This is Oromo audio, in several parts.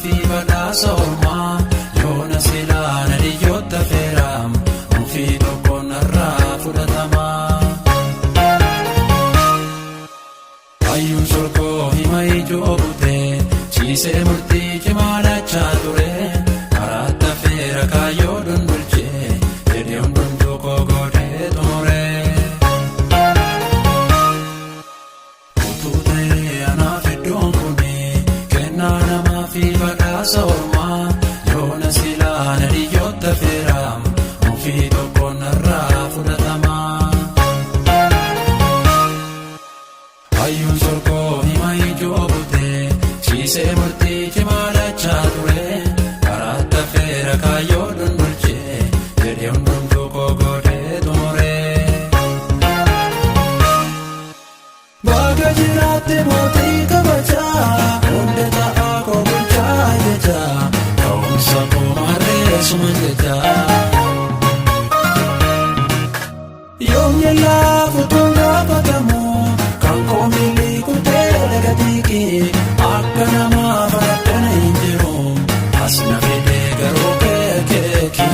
fi badhaasa ormaa yoona silaa na dhiyyoota feeraam ofii tokkoon irraa fudhatamaa. Hayyuun sorkoo hima ijoo butee ciisee murtii cimaa lachaa ture karaatti feera kaayyoo dondolchee jedhee hundumtuu koo godhee xumuree. Utuu ta'ee anaaf iddoon kuni kennaa namaa fi badhaasa ormaa yoona silaa na dhiyyoota feeraam ofii tokkoon irraa fudhatamaa. Hayyuun sorkoo hima ijoo butee ciisee murtii cimaa lachaa ture karaatti feera kaayyoo dondolchee jedhee hundumtuu koo godhee xumuree. Baga jiraatte mootii kabajaa hunda ta'aa koo bulchaa jechaa ka'umsa koo maarree suma jechaa. Yoomni laafutuun gaafatamu kan koomilii kutee laga tiikii akka namaa faraddana hin jiru as na fedhee garuu keekii.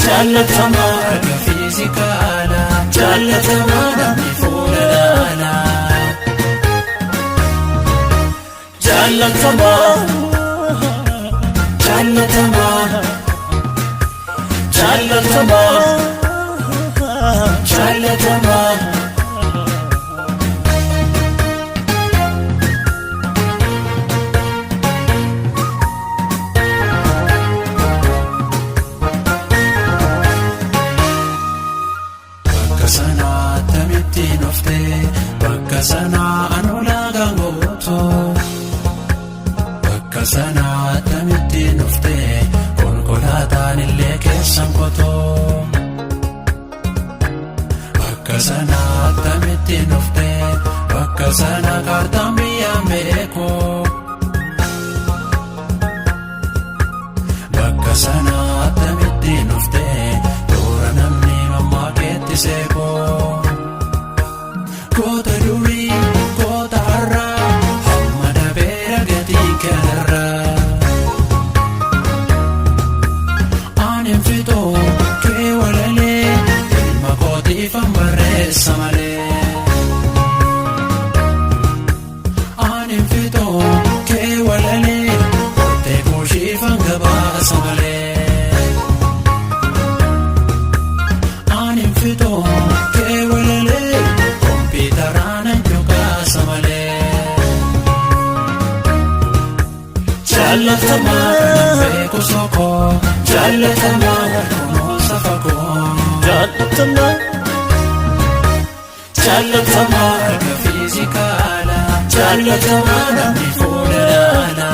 Jaallatama akka fiizikaala jaallatama namni fuula dhaala. Jaallatama jaallatama jaallatama jaallatama. Bakka sanaa anulaa gaangooto bakka sanaa tamittiin dhuftee konkolaataan illee keessan kotoo. Bakka sanaa tamittiin dhuftee bakka sanaa kaartaan biyyaan beekoo. Bakka sanaa tamittiin dhuftee toora namni mammaa keetti seekoo. goota durii goota har'aa hamma dabeera gatii kanarraa. Ani fixoo kee walalee ilma kootiifan barreessa malee. Ani fixoo kee walalee kootee kooshiifan gabaasa malee. Ani fixoo kee walalee kompiitaraan anjogaasa malee. Jaalatamaa beeku sokoo jaalatamaa kunuunsa fagoo. jaalatamaa jaalatamaa Akka fiizikaala jaalatamaa namni fuula ilaala.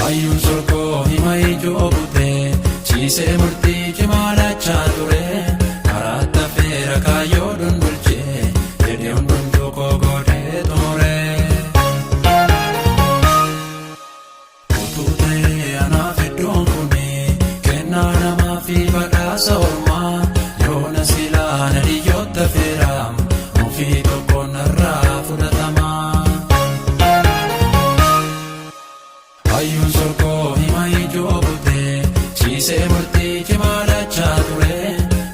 Hayyuun sorkoo hima ijoo butee ciisee murtii cimaa lachaa ture. Karaatti affeera kaayyoo dundulchee jedhee hundumtuu koo godhee xumuree. Utuu ta'ee anaaf iddoon kuni kennaa namaa fi badhaasa ormaa. Yoona silaa na dhiyyoota affeeraam ofii tokkoon narraa fudhatamaa. Hayyuun sorkoo hima ijoo butee ciisee murtii cimaa lachaa ture.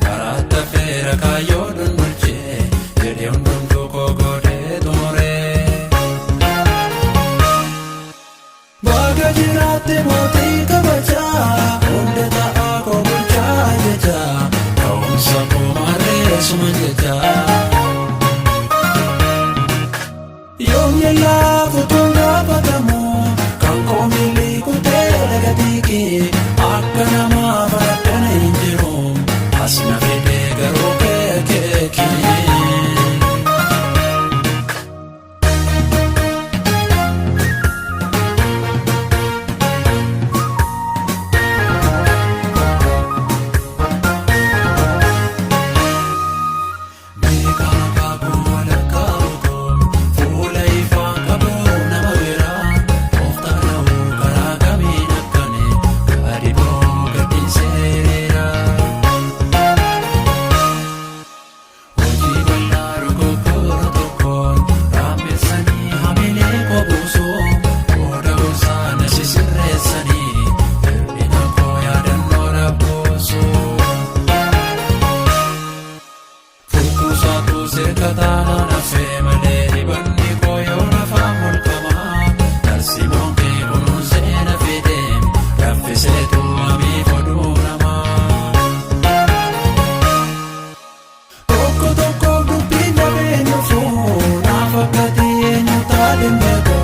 Karaatti affeera kaayyoo dundulchee jedhee hundumtuu koo godhee xumuree. Baga jiraatte mootii kabajaa hunda ta'aa koo bulchaa jechaa ka'umsa koo marreessuma jechaa. Yoomni laafutuun gaafatamu kan koomilii kutee lagatiikii akka namaa baddana hin jiru as na fedhee garuu keekeekii. Beekaa kaakuu walakkaa ogoon fuula ifaan qabuu nama biraa kooftaa ta'uu karaa kamiin akkane gadi ba'uu gadhiiseera. Hojii bal'aa dogoggora tokkoon raammeessanii hamilee koo buusuu booda gorsaa na sisirreessanii hir'ina koo yaadannoo dhabboosuu. Furtuusaatu sirka taanaan hafee malee dhibanni koo yoo lafaan molkamaa. Tarsiimoon kee kunuunsee na fideem raffisee tuumamii foduu namaa. Tokko tokko dubbiin dhabeen dhufuu naaf akka eenyu taateen beeku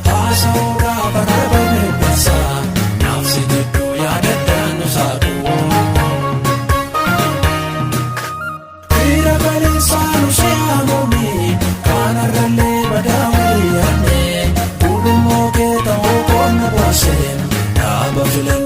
haasa'uudhaaf arraba meeqansaa naaf si gidduu yaadaddaan nu saaquu. Fira kaleessaan ushiyaamuuni kanarrallee badaa walii yaadne gudummoo kee ta'uu koonna baaseen dhaaba filan